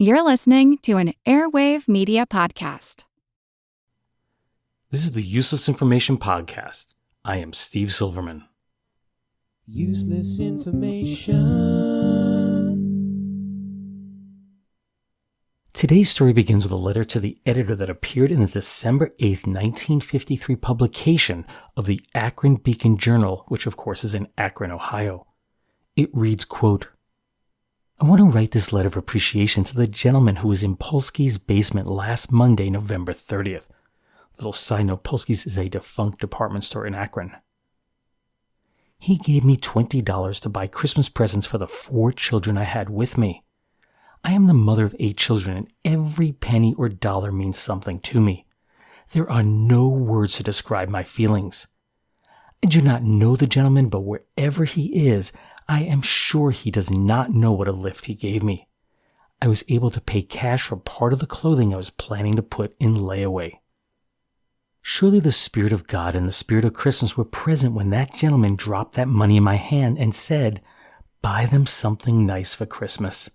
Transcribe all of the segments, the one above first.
You're listening to an Airwave Media Podcast. This is the Useless Information Podcast. I am Steve Silverman. Useless information. Today's story begins with a letter to the editor that appeared in the December 8th, 1953 publication of the Akron Beacon Journal, which of course is in Akron, Ohio. It reads, quote, I want to write this letter of appreciation to the gentleman who was in Polsky's basement last Monday, November 30th. Little side note, Polsky's is a defunct department store in Akron. He gave me $20 to buy Christmas presents for the 4 children I had with me. I am the mother of 8 children, and every penny or dollar means something to me. There are no words to describe my feelings. I do not know the gentleman, but wherever he is, I am sure he does not know what a lift he gave me. I was able to pay cash for part of the clothing I was planning to put in layaway. Surely the Spirit of God and the Spirit of Christmas were present when that gentleman dropped that money in my hand and said, buy them something nice for Christmas.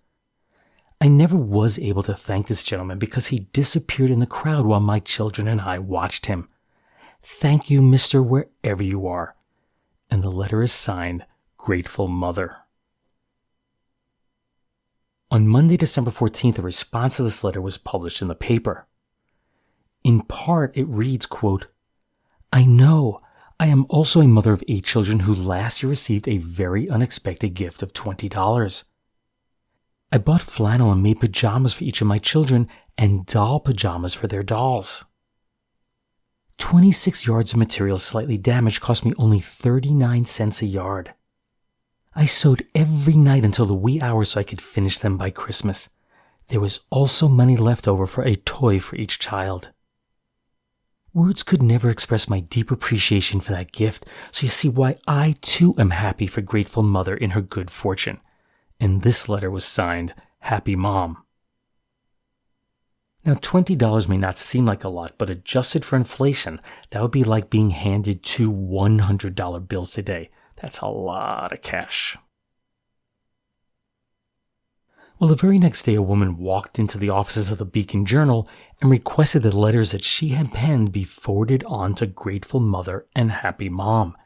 I never was able to thank this gentleman because he disappeared in the crowd while my children and I watched him. Thank you, Mister, wherever you are. And the letter is signed, Grateful Mother. On Monday, December 14th, a response to this letter was published in the paper. In part, it reads, quote, I know I am also a mother of 8 children who last year received a very unexpected gift of $20. I bought flannel and made pajamas for each of my children and doll pajamas for their dolls. 26 yards of material slightly damaged cost me only 39 cents a yard. I sewed every night until the wee hours so I could finish them by Christmas. There was also money left over for a toy for each child. Words could never express my deep appreciation for that gift, so you see why I too am happy for Grateful Mother in her good fortune. And this letter was signed, Happy Mom. Now, $20 may not seem like a lot, but adjusted for inflation, that would be like being handed 2 $100 bills today. That's a lot of cash. Well, the very next day, a woman walked into the offices of the Beacon Journal and requested that letters that she had penned be forwarded on to Grateful Mother and Happy Mom.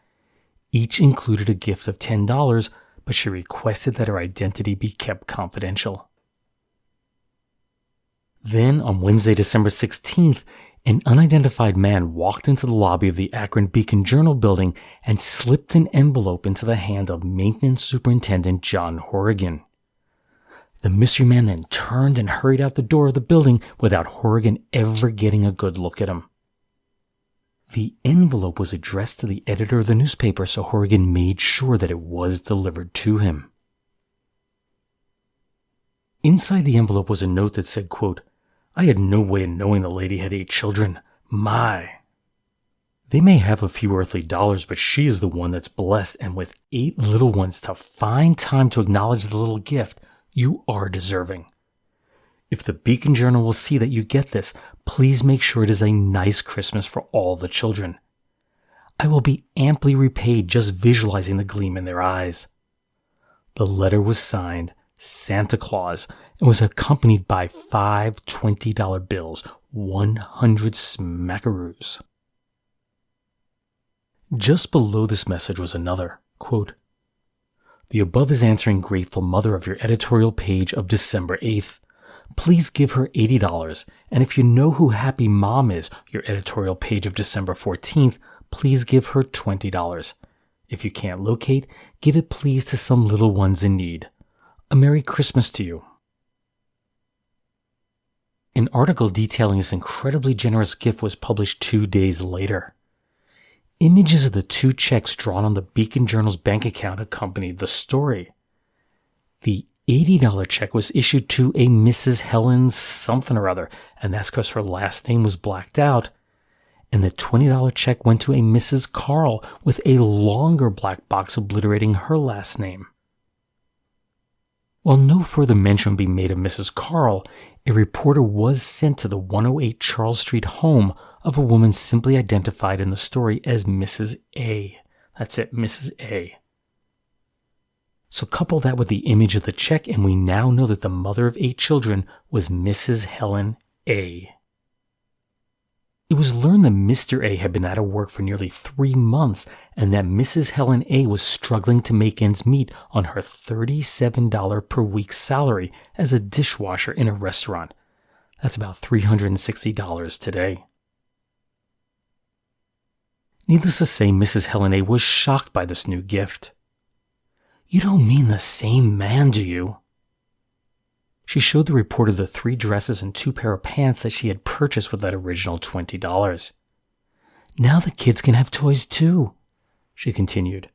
Each included a gift of $10, but she requested that her identity be kept confidential. Then, on Wednesday, December 16th, an unidentified man walked into the lobby of the Akron Beacon Journal building and slipped an envelope into the hand of Maintenance Superintendent John Horrigan. The mystery man then turned and hurried out the door of the building without Horrigan ever getting a good look at him. The envelope was addressed to the editor of the newspaper, so Horrigan made sure that it was delivered to him. Inside the envelope was a note that said, quote, I had no way of knowing the lady had 8 children. My. They may have a few earthly dollars, but she is the one that's blessed, and with 8 little ones to find time to acknowledge the little gift, you are deserving. If the Beacon Journal will see that you get this, please make sure it is a nice Christmas for all the children. I will be amply repaid just visualizing the gleam in their eyes. The letter was signed Santa Claus and was accompanied by 5 $20 bills, 100 smackaroos. Just below this message was another, quote, the above is answering Grateful Mother of your editorial page of December 8th. Please give her $80, and if you know who Happy Mom is, your editorial page of December 14th, please give her $20. If you can't locate, give it please to some little ones in need. A Merry Christmas to you. An article detailing this incredibly generous gift was published 2 days later. Images of the 2 checks drawn on the Beacon Journal's bank account accompanied the story. The $80 check was issued to a Mrs. Helen something or other, and that's because her last name was blacked out. And the $20 check went to a Mrs. Carl with a longer black box obliterating her last name. While no further mention would be made of Mrs. Carl, a reporter was sent to the 108 Charles Street home of a woman simply identified in the story as Mrs. A. That's it, Mrs. A. So couple that with the image of the check, and we now know that the mother of 8 children was Mrs. Helen A. It was learned that Mr. A had been out of work for nearly 3 months and that Mrs. Helen A was struggling to make ends meet on her $37 per week salary as a dishwasher in a restaurant. That's about $360 today. Needless to say, Mrs. Helen A was shocked by this new gift. "You don't mean the same man, do you?" She showed the reporter the 3 dresses and 2 pair of pants that she had purchased with that original $20. "Now the kids can have toys too," she continued.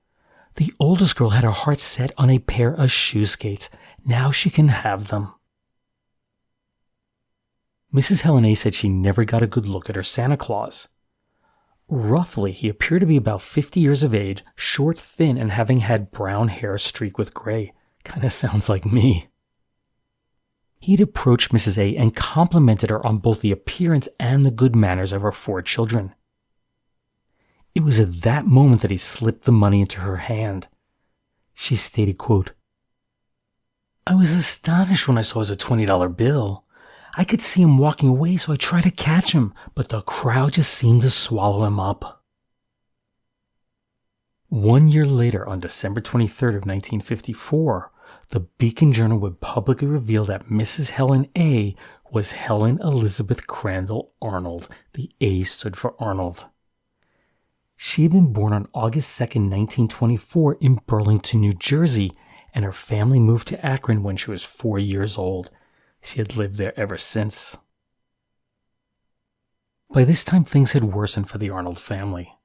"The oldest girl had her heart set on a pair of shoe skates. Now she can have them." Mrs. Helen A said she never got a good look at her Santa Claus. Roughly, he appeared to be about 50 years of age, short, thin, and having had brown hair streaked with gray. Kinda sounds like me. He'd approached Mrs. A and complimented her on both the appearance and the good manners of her 4 children. It was at that moment that he slipped the money into her hand. She stated, quote, "I was astonished when I saw it was a $20 bill. I could see him walking away, so I tried to catch him, but the crowd just seemed to swallow him up." 1 year later, on December 23rd of 1954, the Beacon Journal would publicly reveal that Mrs. Helen A was Helen Elizabeth Crandall Arnold. The A stood for Arnold. She had been born on August 2nd, 1924 in Burlington, New Jersey, and her family moved to Akron when she was 4 years old. She had lived there ever since. By this time, things had worsened for the Arnold family.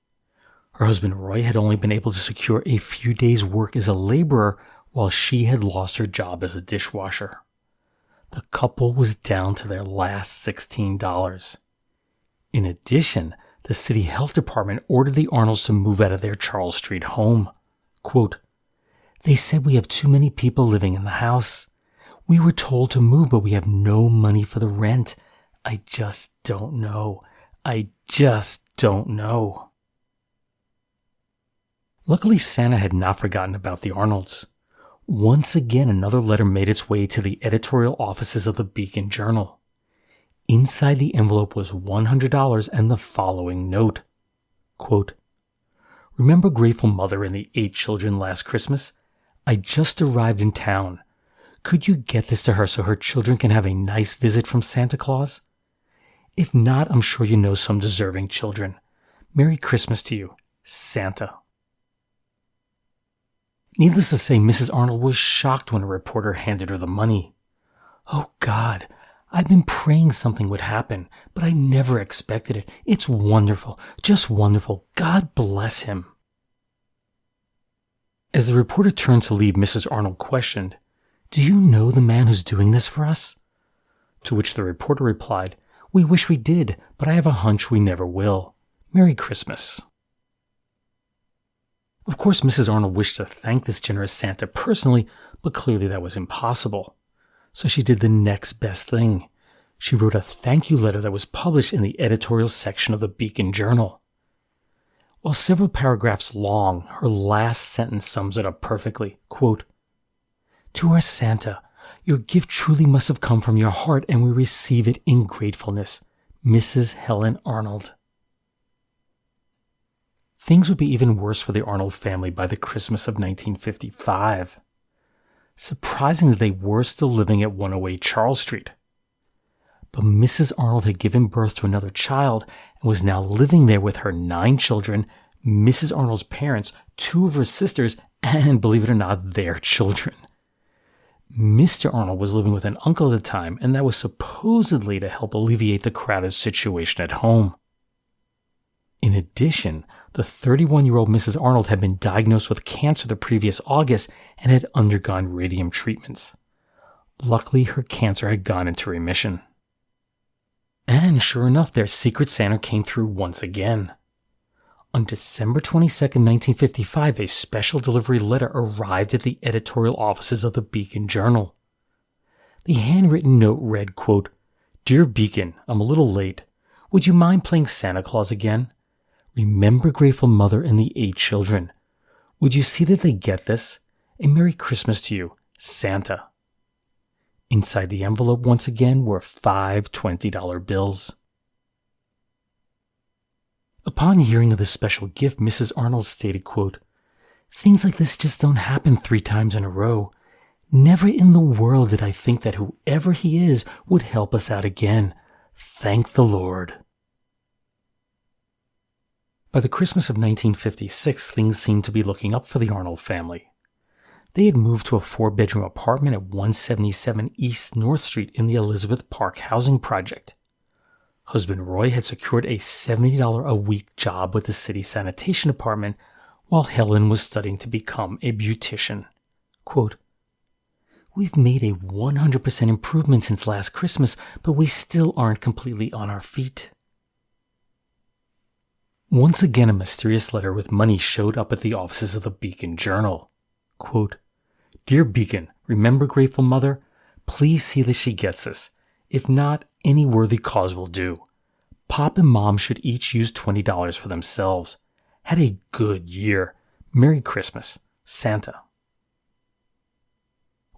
Her husband Roy had only been able to secure a few days' work as a laborer while she had lost her job as a dishwasher. The couple was down to their last $16. In addition, the city health department ordered the Arnolds to move out of their Charles Street home. Quote, "They said we have too many people living in the house. We were told to move, but we have no money for the rent. I just don't know. I just don't know." Luckily, Santa had not forgotten about the Arnolds. Once again, another letter made its way to the editorial offices of the Beacon Journal. Inside the envelope was $100 and the following note. Quote, "Remember Grateful Mother and the 8 children last Christmas? I just arrived in town. Could you get this to her so her children can have a nice visit from Santa Claus? If not, I'm sure you know some deserving children. Merry Christmas to you, Santa." Needless to say, Mrs. Arnold was shocked when a reporter handed her the money. "Oh God, I've been praying something would happen, but I never expected it. It's wonderful, just wonderful. God bless him." As the reporter turned to leave, Mrs. Arnold questioned, "Do you know the man who's doing this for us?" To which the reporter replied, "We wish we did, but I have a hunch we never will. Merry Christmas." Of course, Mrs. Arnold wished to thank this generous Santa personally, but clearly that was impossible. So she did the next best thing. She wrote a thank you letter that was published in the editorial section of the Beacon Journal. While several paragraphs long, her last sentence sums it up perfectly. Quote, "To our Santa, your gift truly must have come from your heart, and we receive it in gratefulness. Mrs. Helen Arnold." Things would be even worse for the Arnold family by the Christmas of 1955. Surprisingly, they were still living at 108 Charles Street. But Mrs. Arnold had given birth to another child and was now living there with her 9 children, Mrs. Arnold's parents, 2 of her sisters, and, believe it or not, their children. Mr. Arnold was living with an uncle at the time, and that was supposedly to help alleviate the crowded situation at home. In addition, the 31-year-old Mrs. Arnold had been diagnosed with cancer the previous August and had undergone radium treatments. Luckily, her cancer had gone into remission. And sure enough, their Secret Santa came through once again. On December 22, 1955, a special delivery letter arrived at the editorial offices of the Beacon Journal. The handwritten note read, quote, "Dear Beacon, I'm a little late. Would you mind playing Santa Claus again? Remember Grateful Mother and the 8 children. Would you see that they get this? A Merry Christmas to you, Santa. Inside the envelope once again were 5 $20 bills. Upon hearing of the special gift, Mrs. Arnold stated, quote, "Things like this just don't happen 3 times in a row. Never in the world did I think that whoever he is would help us out again. Thank the Lord." By the Christmas of 1956, things seemed to be looking up for the Arnold family. They had moved to a 4-bedroom apartment at 177 East North Street in the Elizabeth Park housing project. Husband Roy had secured a $70 a week job with the city sanitation department, while Helen was studying to become a beautician. Quote, "We've made a 100% improvement since last Christmas, but we still aren't completely on our feet." Once again, a mysterious letter with money showed up at the offices of the Beacon Journal. Quote, "Dear Beacon, remember Grateful Mother? Please see that she gets this. If not, any worthy cause will do. Pop and Mom should each use $20 for themselves. Had a good year. Merry Christmas, Santa."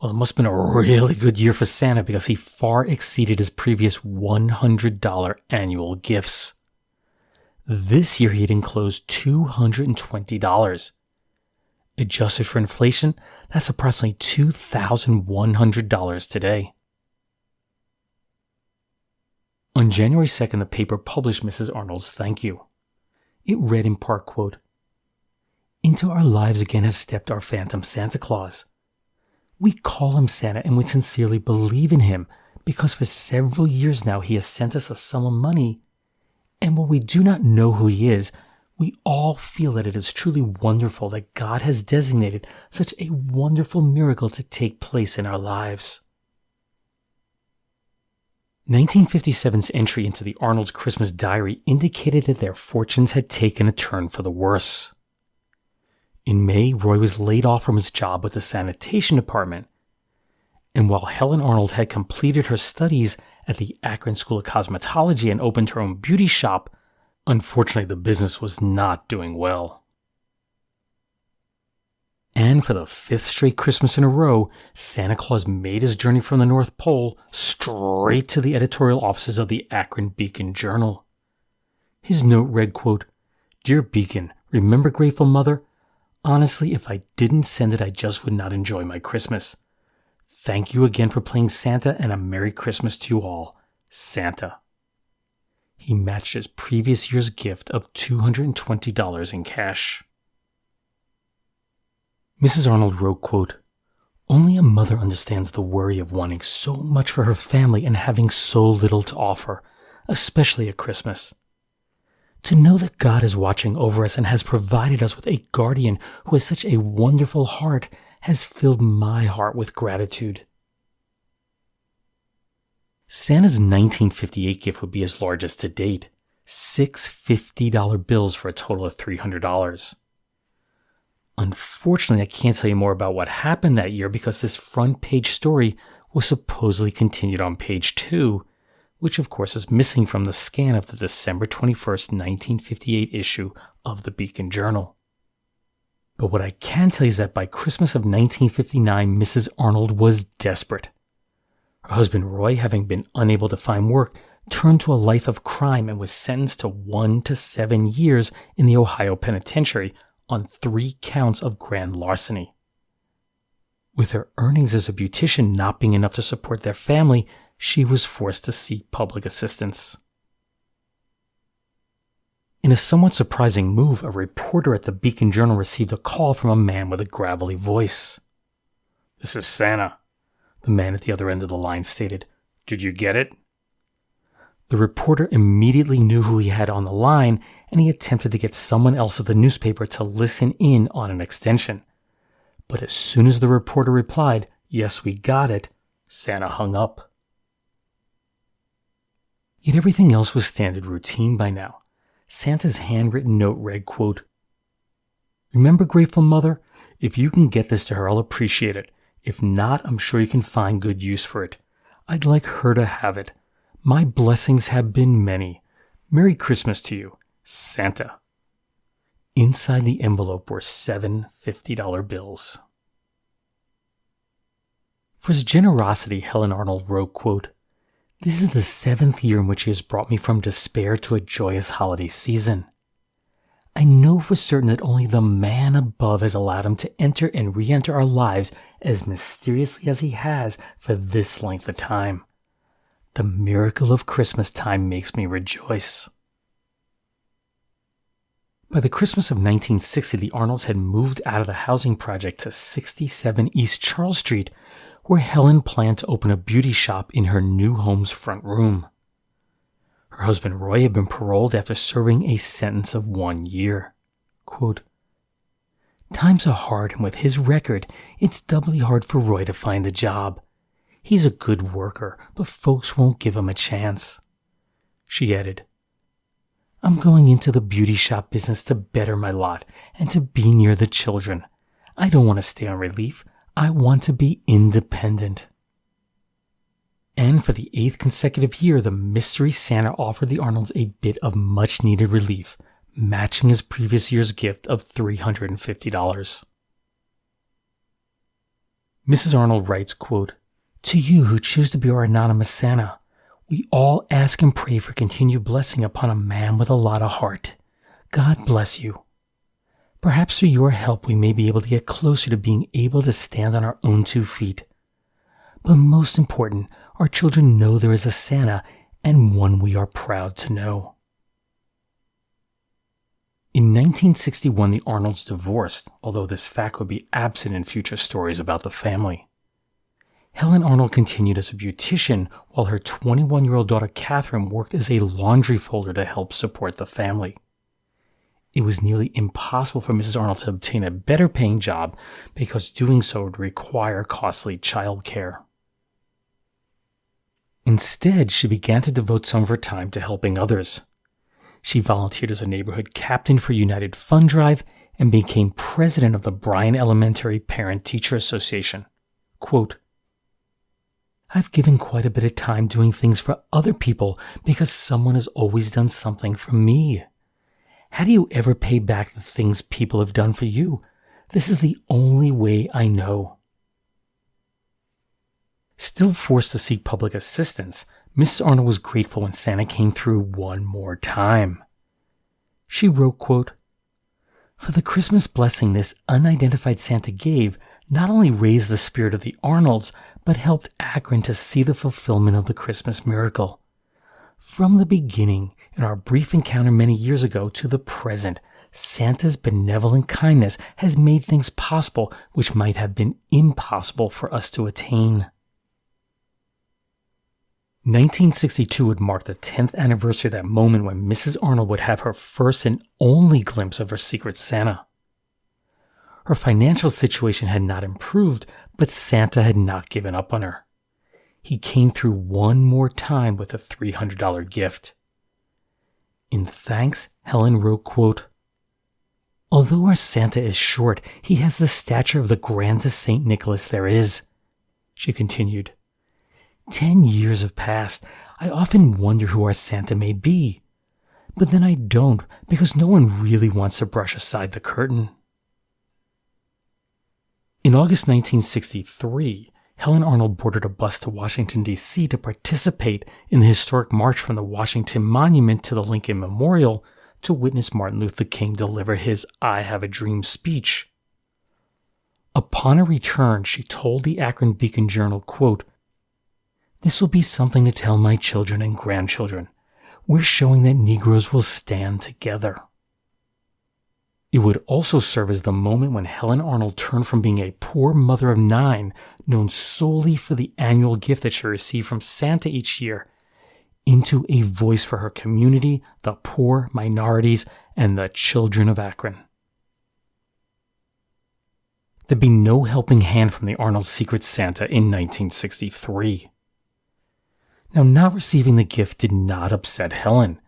Well, it must have been a really good year for Santa because he far exceeded his previous $100 annual gifts. This year he had enclosed $220. Adjusted for inflation, that's approximately $2,100 today. On January 2nd, the paper published Mrs. Arnold's thank you. It read in part, quote, "Into our lives again has stepped our phantom Santa Claus. We call him Santa and we sincerely believe in him because for several years now he has sent us a sum of money. And while we do not know who he is, we all feel that it is truly wonderful that God has designated such a wonderful miracle to take place in our lives." 1957's entry into the Arnold's Christmas diary indicated that their fortunes had taken a turn for the worse. In May, Roy was laid off from his job with the sanitation department. And while Helen Arnold had completed her studies at the Akron School of Cosmetology and opened her own beauty shop, unfortunately the business was not doing well. And for the 5th straight Christmas in a row, Santa Claus made his journey from the North Pole straight to the editorial offices of the Akron Beacon Journal. His note read, quote, "Dear Beacon, remember Grateful Mother? Honestly, if I didn't send it, I just would not enjoy my Christmas. Thank you again for playing Santa, and a Merry Christmas to you all, Santa." He matched his previous year's gift of $220 in cash. Mrs. Arnold wrote, quote, "Only a mother understands the worry of wanting so much for her family and having so little to offer, especially at Christmas. To know that God is watching over us and has provided us with a guardian who has such a wonderful heart has filled my heart with gratitude." Santa's 1958 gift would be his largest to date, 6 $50 bills for a total of $300. Unfortunately, I can't tell you more about what happened that year because this front page story was supposedly continued on page 2, which of course is missing from the scan of the December 21st, 1958 issue of the Beacon Journal. But what I can tell you is that by Christmas of 1959, Mrs. Arnold was desperate. Her husband Roy, having been unable to find work, turned to a life of crime and was sentenced to 1 to 7 years in the Ohio penitentiary on 3 counts of grand larceny. With her earnings as a beautician not being enough to support their family, she was forced to seek public assistance. In a somewhat surprising move, a reporter at the Beacon Journal received a call from a man with a gravelly voice. "This is Santa," the man at the other end of the line stated. "Did you get it?" The reporter immediately knew who he had on the line, and he attempted to get someone else at the newspaper to listen in on an extension. But as soon as the reporter replied, "Yes, we got it," Santa hung up. Yet everything else was standard routine by now. Santa's handwritten note read, quote, "Remember Grateful Mother? If you can get this to her, I'll appreciate it. If not, I'm sure you can find good use for it. I'd like her to have it. My blessings have been many. Merry Christmas to you, Santa." Inside the envelope were 7 $50 bills. For his generosity, Helen Arnold wrote, quote, "This is the 7th year in which he has brought me from despair to a joyous holiday season. I know for certain that only the man above has allowed him to enter and re-enter our lives as mysteriously as he has for this length of time. The miracle of Christmas time makes me rejoice." By the Christmas of 1960, the Arnolds had moved out of the housing project to 67 East Charles Street, where Helen planned to open a beauty shop in her new home's front room. Her husband Roy had been paroled after serving a sentence of 1 year. Quote, "Times are hard, and with his record, it's doubly hard for Roy to find a job. He's a good worker, but folks won't give him a chance." She added, "I'm going into the beauty shop business to better my lot and to be near the children. I don't want to stay on relief. I want to be independent." And for the 8th consecutive year, the Mystery Santa offered the Arnolds a bit of much-needed relief, matching his previous year's gift of $350. Mrs. Arnold writes, quote, "To you who choose to be our anonymous Santa, we all ask and pray for continued blessing upon a man with a lot of heart. God bless you. Perhaps through your help we may be able to get closer to being able to stand on our own 2 feet. But most important, our children know there is a Santa, and one we are proud to know." In 1961, the Arnolds divorced, although this fact would be absent in future stories about the family. Helen Arnold continued as a beautician, while her 21-year-old daughter Catherine worked as a laundry folder to help support the family. It was nearly impossible for Mrs. Arnold to obtain a better paying job because doing so would require costly childcare. Instead, she began to devote some of her time to helping others. She volunteered as a neighborhood captain for United Fund Drive and became president of the Bryan Elementary Parent-Teacher Association. Quote, "I've given quite a bit of time doing things for other people because someone has always done something for me. How do you ever pay back the things people have done for you? This is the only way I know." Still forced to seek public assistance, Mrs. Arnold was grateful when Santa came through one more time. She wrote, quote, "For the Christmas blessing this unidentified Santa gave not only raised the spirit of the Arnolds, but helped Akron to see the fulfillment of the Christmas miracle. From the beginning, in our brief encounter many years ago to the present, Santa's benevolent kindness has made things possible which might have been impossible for us to attain." 1962 would mark the 10th anniversary of that moment when Mrs. Arnold would have her first and only glimpse of her secret Santa. Her financial situation had not improved, but Santa had not given up on her. He came through one more time with a $300 gift. In thanks, Helen wrote, quote, "Although our Santa is short, he has the stature of the grandest St. Nicholas there is." She continued, 10 years have passed. I often wonder who our Santa may be. But then I don't, because no one really wants to brush aside the curtain." In August 1963, Helen Arnold boarded a bus to Washington, D.C. to participate in the historic march from the Washington Monument to the Lincoln Memorial to witness Martin Luther King deliver his "I Have a Dream" speech. Upon her return, she told the Akron Beacon Journal, quote, "This will be something to tell my children and grandchildren. We're showing that Negroes will stand together." It would also serve as the moment when Helen Arnold turned from being a poor mother of 9, known solely for the annual gift that she received from Santa each year, into a voice for her community, the poor, minorities, and the children of Akron. There'd be no helping hand from the Arnold Secret Santa in 1963. Now, not receiving the gift did not upset Helen.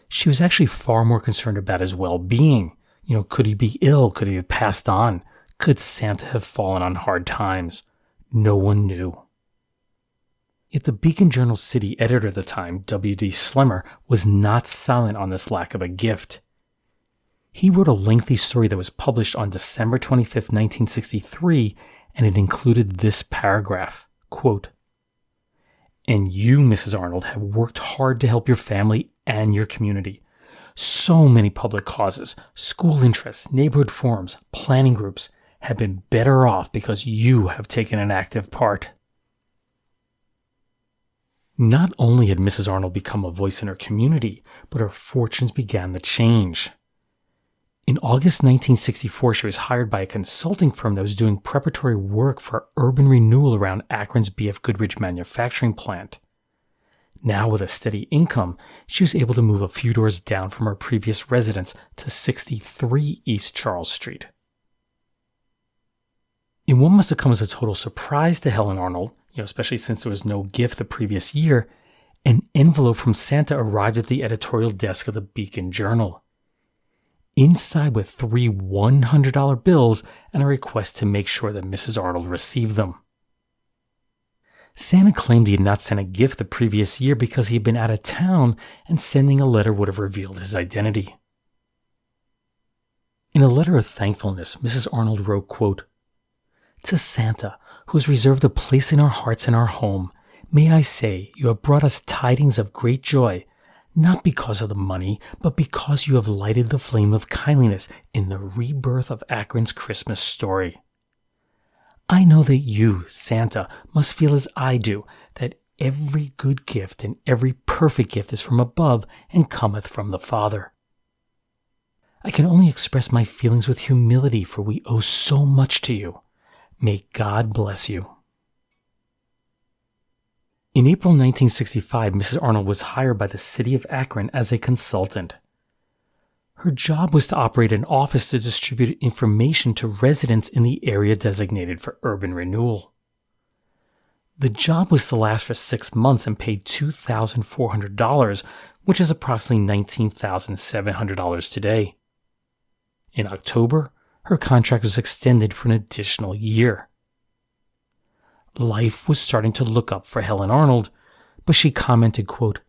She was actually far more concerned about his well-being. Could he be ill? Could he have passed on? Could Santa have fallen on hard times? No one knew. Yet the Beacon Journal city editor at the time, W.D. Schlemmer, was not silent on this lack of a gift. He wrote a lengthy story that was published on December 25, 1963, and it included this paragraph. quote, "And you, Mrs. Arnold, have worked hard to help your family and your community. So many public causes, school interests, neighborhood forums, planning groups have been better off because you have taken an active part." Not only had Mrs. Arnold become a voice in her community, but her fortunes began to change. In August 1964, she was hired by a consulting firm that was doing preparatory work for urban renewal around Akron's B.F. Goodrich manufacturing plant. Now, with a steady income, she was able to move a few doors down from her previous residence to 63 East Charles Street. In what must have come as a total surprise to Helen Arnold, especially since there was no gift the previous year, an envelope from Santa arrived at the editorial desk of the Beacon Journal. Inside were 3 $100 bills and a request to make sure that Mrs. Arnold received them. Santa claimed he had not sent a gift the previous year because he had been out of town, and sending a letter would have revealed his identity. In a letter of thankfulness, Mrs. Arnold wrote, quote, "To Santa, who has reserved a place in our hearts and our home, may I say you have brought us tidings of great joy, not because of the money, but because you have lighted the flame of kindliness in the rebirth of Akron's Christmas story. I know that you, Santa, must feel as I do, that every good gift and every perfect gift is from above and cometh from the Father. I can only express my feelings with humility, for we owe so much to you. May God bless you." In April 1965, Mrs. Arnold was hired by the city of Akron as a consultant. Her job was to operate an office to distribute information to residents in the area designated for urban renewal. The job was to last for 6 months and paid $2,400, which is approximately $19,700 today. In October, her contract was extended for an additional year. Life was starting to look up for Helen Arnold, but she commented, quote,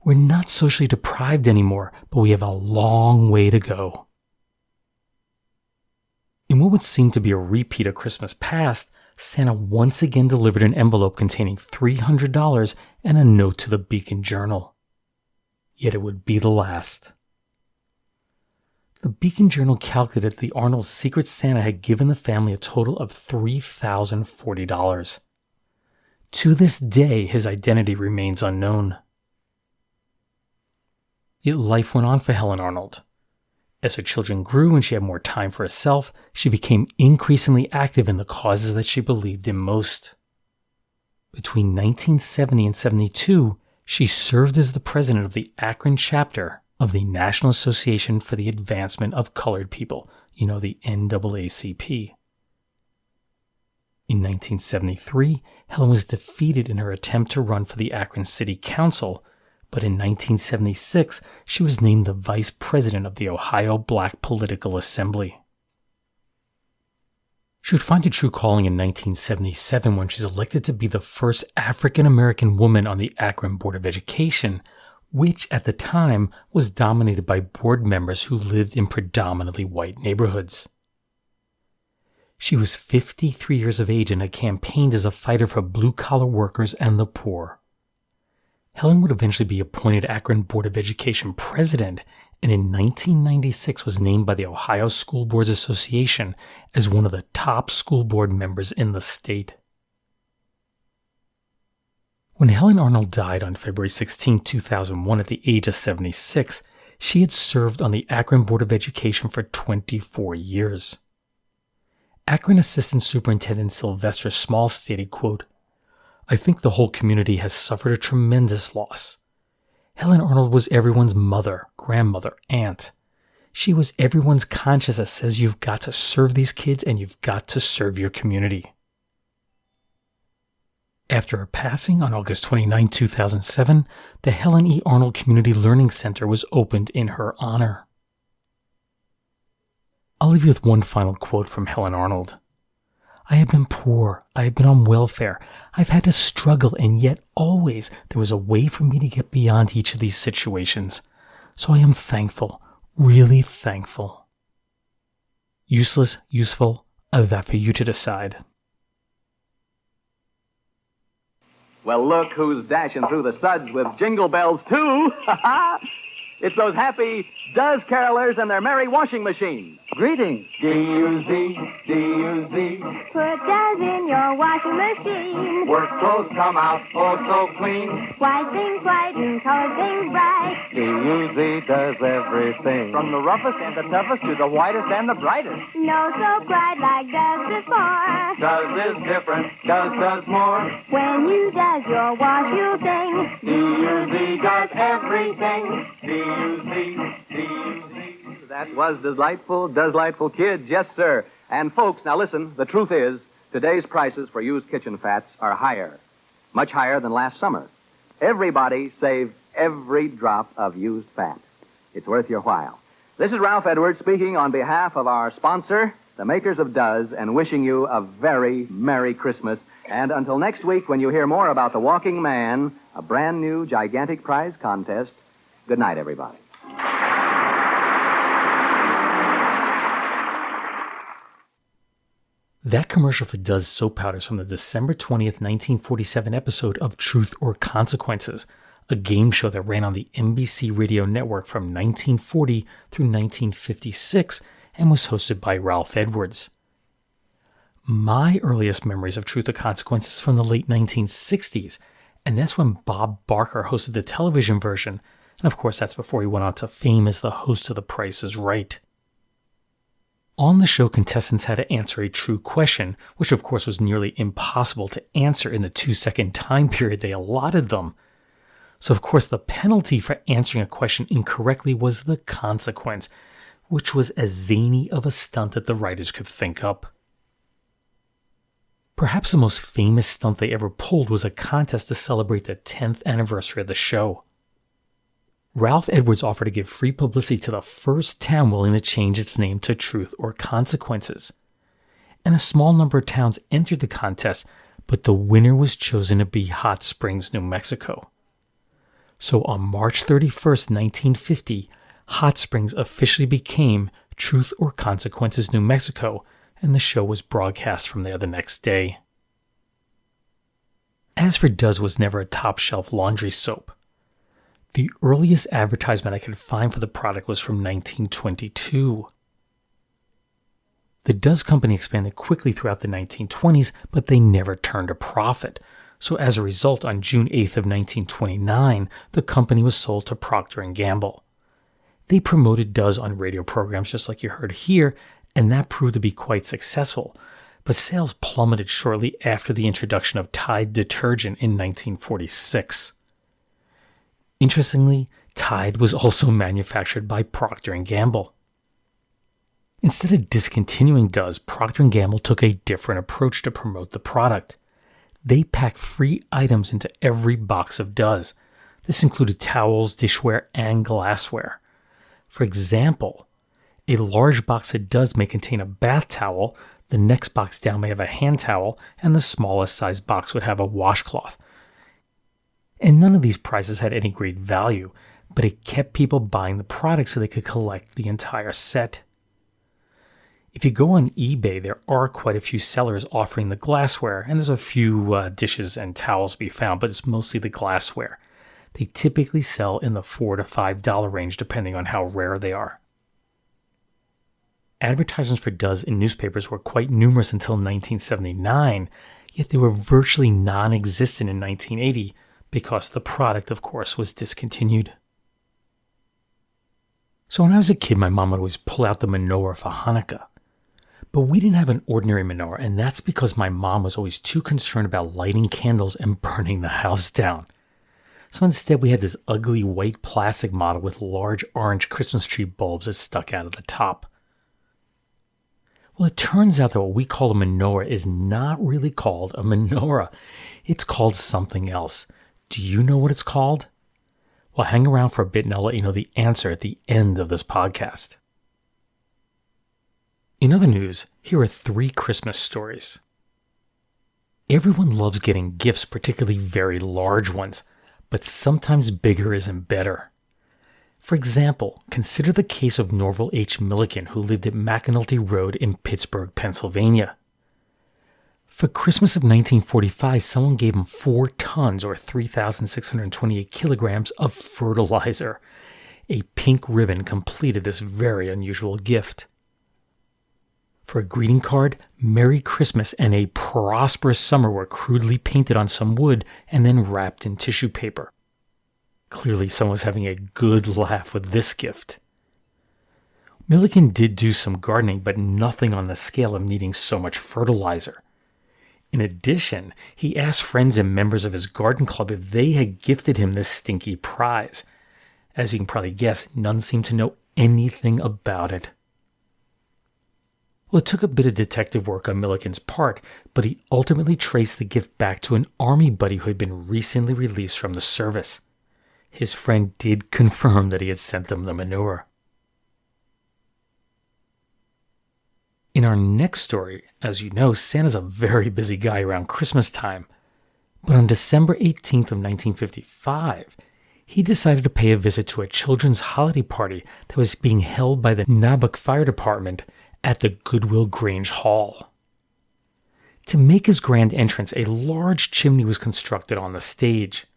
"We're not socially deprived anymore, but we have a long way to go." In what would seem to be a repeat of Christmas past, Santa once again delivered an envelope containing $300 and a note to the Beacon Journal. Yet it would be the last. The Beacon Journal calculated that the Arnold's Secret Santa had given the family a total of $3,040. To this day, his identity remains unknown. Yet life went on for Helen Arnold. As her children grew and she had more time for herself, she became increasingly active in the causes that she believed in most. Between 1970 and 72, she served as the president of the Akron chapter of the National Association for the Advancement of Colored People, the NAACP. In 1973, Helen was defeated in her attempt to run for the Akron City Council, but in 1976, she was named the vice president of the Ohio Black Political Assembly. She would find a true calling in 1977 when she's elected to be the first African-American woman on the Akron Board of Education, which at the time was dominated by board members who lived in predominantly white neighborhoods. She was 53 years of age and had campaigned as a fighter for blue-collar workers and the poor. Helen would eventually be appointed Akron Board of Education president, and in 1996 was named by the Ohio School Boards Association as one of the top school board members in the state. When Helen Arnold died on February 16, 2001 at the age of 76, she had served on the Akron Board of Education for 24 years. Akron Assistant Superintendent Sylvester Small stated, quote, "I think the whole community has suffered a tremendous loss. Helen Arnold was everyone's mother, grandmother, aunt. She was everyone's conscience that says you've got to serve these kids and you've got to serve your community." After her passing on August 29, 2007, the Helen E. Arnold Community Learning Center was opened in her honor. I'll leave you with one final quote from Helen Arnold. "I have been poor, I have been on welfare, I've had to struggle, and yet always there was a way for me to get beyond each of these situations. So I am thankful, really thankful." Useless, useful, that for you to decide. Well, look who's dashing through the suds with jingle bells, too. It's those happy Does carolers and their merry washing machines. Greetings. D-U-Z, D-U-Z. Put Does in your washing machine. Work clothes come out oh so clean. White things white and color things bright. D-U-Z does everything. From the roughest and the toughest to the whitest and the brightest. No so bright like Does before. Does is different, does more. When you Does your wash, you'll sing. D-U-Z does everything. D-U-Z, D-U-Z. That was delightful kids, yes, sir. And folks, now listen, the truth is, today's prices for used kitchen fats are higher, much higher than last summer. Everybody save every drop of used fat. It's worth your while. This is Ralph Edwards speaking on behalf of our sponsor, the makers of Does, and wishing you a very Merry Christmas. And until next week, when you hear more about the Walking Man, a brand new gigantic prize contest, good night, everybody. That commercial for Does soap powders from the December 20th, 1947 episode of Truth or Consequences, a game show that ran on the NBC radio network from 1940 through 1956 and was hosted by Ralph Edwards. My earliest memories of Truth or Consequences from the late 1960s, and that's when Bob Barker hosted the television version, and of course that's before he went on to fame as the host of The Price is Right. On the show, contestants had to answer a true question, which of course was nearly impossible to answer in the 2-second time period they allotted them. So of course the penalty for answering a question incorrectly was the consequence, which was as zany of a stunt that the writers could think up. Perhaps the most famous stunt they ever pulled was a contest to celebrate the 10th anniversary of the show. Ralph Edwards offered to give free publicity to the first town willing to change its name to Truth or Consequences. And a small number of towns entered the contest, but the winner was chosen to be Hot Springs, New Mexico. So on March 31st, 1950, Hot Springs officially became Truth or Consequences, New Mexico, and the show was broadcast from there the next day. As for Does was never a top-shelf laundry soap. The earliest advertisement I could find for the product was from 1922. The Does Company expanded quickly throughout the 1920s, but they never turned a profit. So as a result, on June 8th of 1929, the company was sold to Procter & Gamble. They promoted Does on radio programs just like you heard here, and that proved to be quite successful. But sales plummeted shortly after the introduction of Tide detergent in 1946. Interestingly, Tide was also manufactured by Procter & Gamble. Instead of discontinuing Does, Procter & Gamble took a different approach to promote the product. They packed free items into every box of Does. This included towels, dishware, and glassware. For example, a large box of Does may contain a bath towel, the next box down may have a hand towel, and the smallest size box would have a washcloth. And none of these prizes had any great value, but it kept people buying the product so they could collect the entire set. If you go on eBay, there are quite a few sellers offering the glassware, and there's a few dishes and towels to be found, but it's mostly the glassware. They typically sell in the $4 to $5 range depending on how rare they are. Advertisements for Does in newspapers were quite numerous until 1979, yet they were virtually non-existent in 1980 because the product, of course, was discontinued. So when I was a kid, my mom would always pull out the menorah for Hanukkah. But we didn't have an ordinary menorah, and that's because my mom was always too concerned about lighting candles and burning the house down. So instead, we had this ugly white plastic model with large orange Christmas tree bulbs that stuck out of the top. Well, it turns out that what we call a menorah is not really called a menorah. It's called something else. Do you know what it's called? Well, hang around for a bit and I'll let you know the answer at the end of this podcast. In other news, here are 3 Christmas stories. Everyone loves getting gifts, particularly very large ones, but sometimes bigger isn't better. For example, consider the case of Norval H. Milliken, who lived at McAnulty Road in Pittsburgh, Pennsylvania. For Christmas of 1945, someone gave him 4 tons or 3,628 kilograms of fertilizer. A pink ribbon completed this very unusual gift. For a greeting card, Merry Christmas and a prosperous summer were crudely painted on some wood and then wrapped in tissue paper. Clearly, someone was having a good laugh with this gift. Milliken did do some gardening, but nothing on the scale of needing so much fertilizer. In addition, he asked friends and members of his garden club if they had gifted him this stinky prize. As you can probably guess, none seemed to know anything about it. Well, it took a bit of detective work on Milliken's part, but he ultimately traced the gift back to an army buddy who had been recently released from the service. His friend did confirm that he had sent them the manure. In our next story, as you know, Santa's a very busy guy around Christmas time. But on December 18th of 1955, he decided to pay a visit to a children's holiday party that was being held by the Nabucc Fire Department at the Goodwill Grange Hall. To make his grand entrance, a large chimney was constructed on the stage.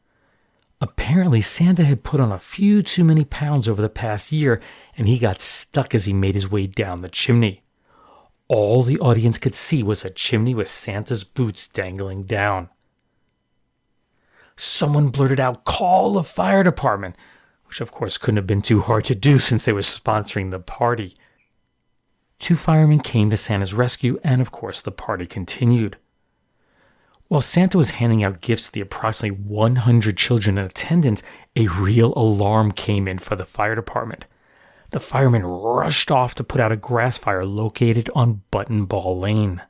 Apparently, Santa had put on a few too many pounds over the past year, and he got stuck as he made his way down the chimney. All the audience could see was a chimney with Santa's boots dangling down. Someone blurted out, "Call the fire department," which of course couldn't have been too hard to do since they were sponsoring the party. 2 firemen came to Santa's rescue, and of course the party continued. While Santa was handing out gifts to the approximately 100 children in attendance, a real alarm came in for the fire department. The firemen rushed off to put out a grass fire located on Button Ball Lane.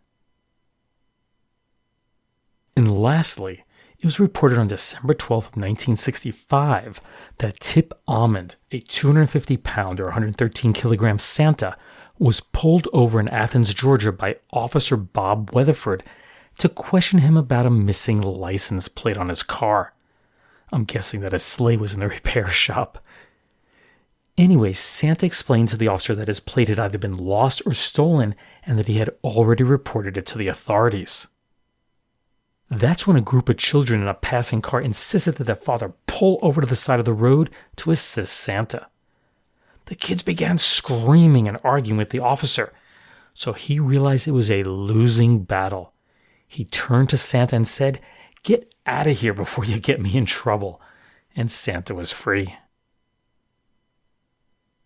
And lastly, it was reported on December 12th of 1965 that Tip Almond, a 250-pound or 113-kilogram Santa, was pulled over in Athens, Georgia by Officer Bob Weatherford to question him about a missing license plate on his car. I'm guessing that his sleigh was in the repair shop. Anyway, Santa explained to the officer that his plate had either been lost or stolen and that he had already reported it to the authorities. That's when a group of children in a passing car insisted that their father pull over to the side of the road to assist Santa. The kids began screaming and arguing with the officer, so he realized it was a losing battle. He turned to Santa and said, "Get out of here before you get me in trouble," and Santa was free.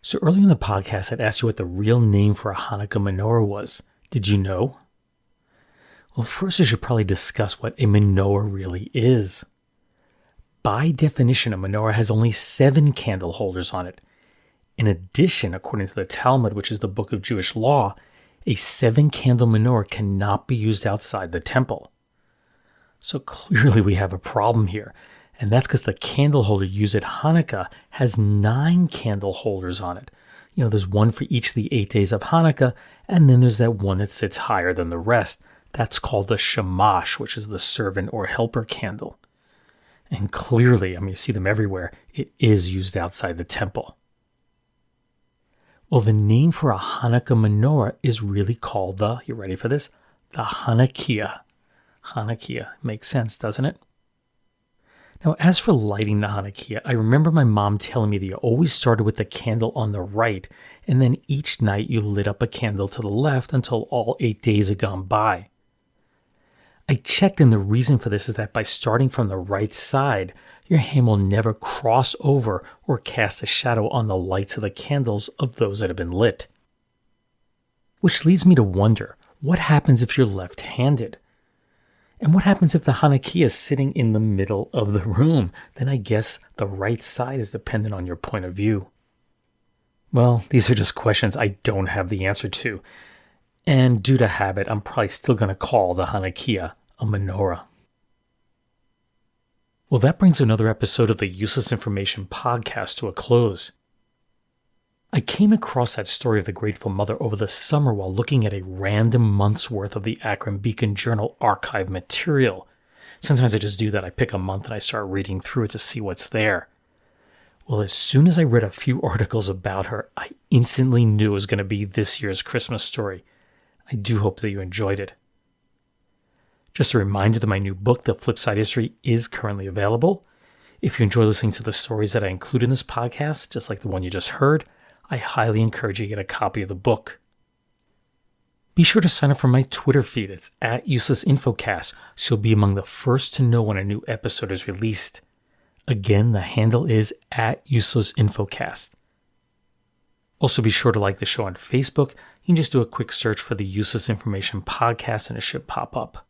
So earlier in the podcast, I'd asked you what the real name for a Hanukkah menorah was. Did you know? Well, first we should probably discuss what a menorah really is. By definition, a menorah has only 7 candle holders on it. In addition, according to the Talmud, which is the book of Jewish law, a 7-candle menorah cannot be used outside the temple. So clearly we have a problem here. And that's because the candle holder used at Hanukkah has 9 candle holders on it. You know, there's one for each of the 8 days of Hanukkah, and then there's that one that sits higher than the rest. That's called the shamash, which is the servant or helper candle. And clearly, you see them everywhere, it is used outside the temple. Well, the name for a Hanukkah menorah is really called the, you ready for this? The Hanukkiah. Hanukkiah. Makes sense, doesn't it? Now, as for lighting the Hanukkiah, I remember my mom telling me that you always started with the candle on the right, and then each night you lit up a candle to the left until all 8 days had gone by. I checked, and the reason for this is that by starting from the right side, your hand will never cross over or cast a shadow on the lights of the candles of those that have been lit. Which leads me to wonder, what happens if you're left-handed? And what happens if the Hanukkiah is sitting in the middle of the room? Then I guess the right side is dependent on your point of view. Well, these are just questions I don't have the answer to. And due to habit, I'm probably still going to call the Hanukkiah a menorah. Well, that brings another episode of the Useless Information podcast to a close. I came across that story of the Grateful Mother over the summer while looking at a random month's worth of the Akron Beacon Journal archive material. Sometimes I just do that. I pick a month and I start reading through it to see what's there. Well, as soon as I read a few articles about her, I instantly knew it was going to be this year's Christmas story. I do hope that you enjoyed it. Just a reminder that my new book, The Flipside History, is currently available. If you enjoy listening to the stories that I include in this podcast, just like the one you just heard, I highly encourage you to get a copy of the book. Be sure to sign up for my Twitter feed. It's @UselessInfoCast, so you'll be among the first to know when a new episode is released. Again, the handle is @UselessInfoCast. Also, be sure to like the show on Facebook. You can just do a quick search for the Useless Information Podcast and it should pop up.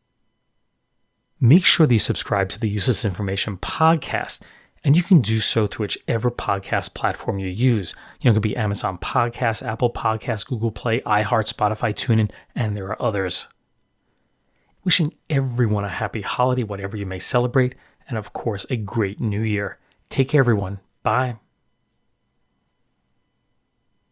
Make sure that you subscribe to the Useless Information Podcast, and you can do so through whichever podcast platform you use. It could be Amazon Podcasts, Apple Podcasts, Google Play, iHeart, Spotify, TuneIn, and there are others. Wishing everyone a happy holiday, whatever you may celebrate, and of course, a great new year. Take care, everyone. Bye.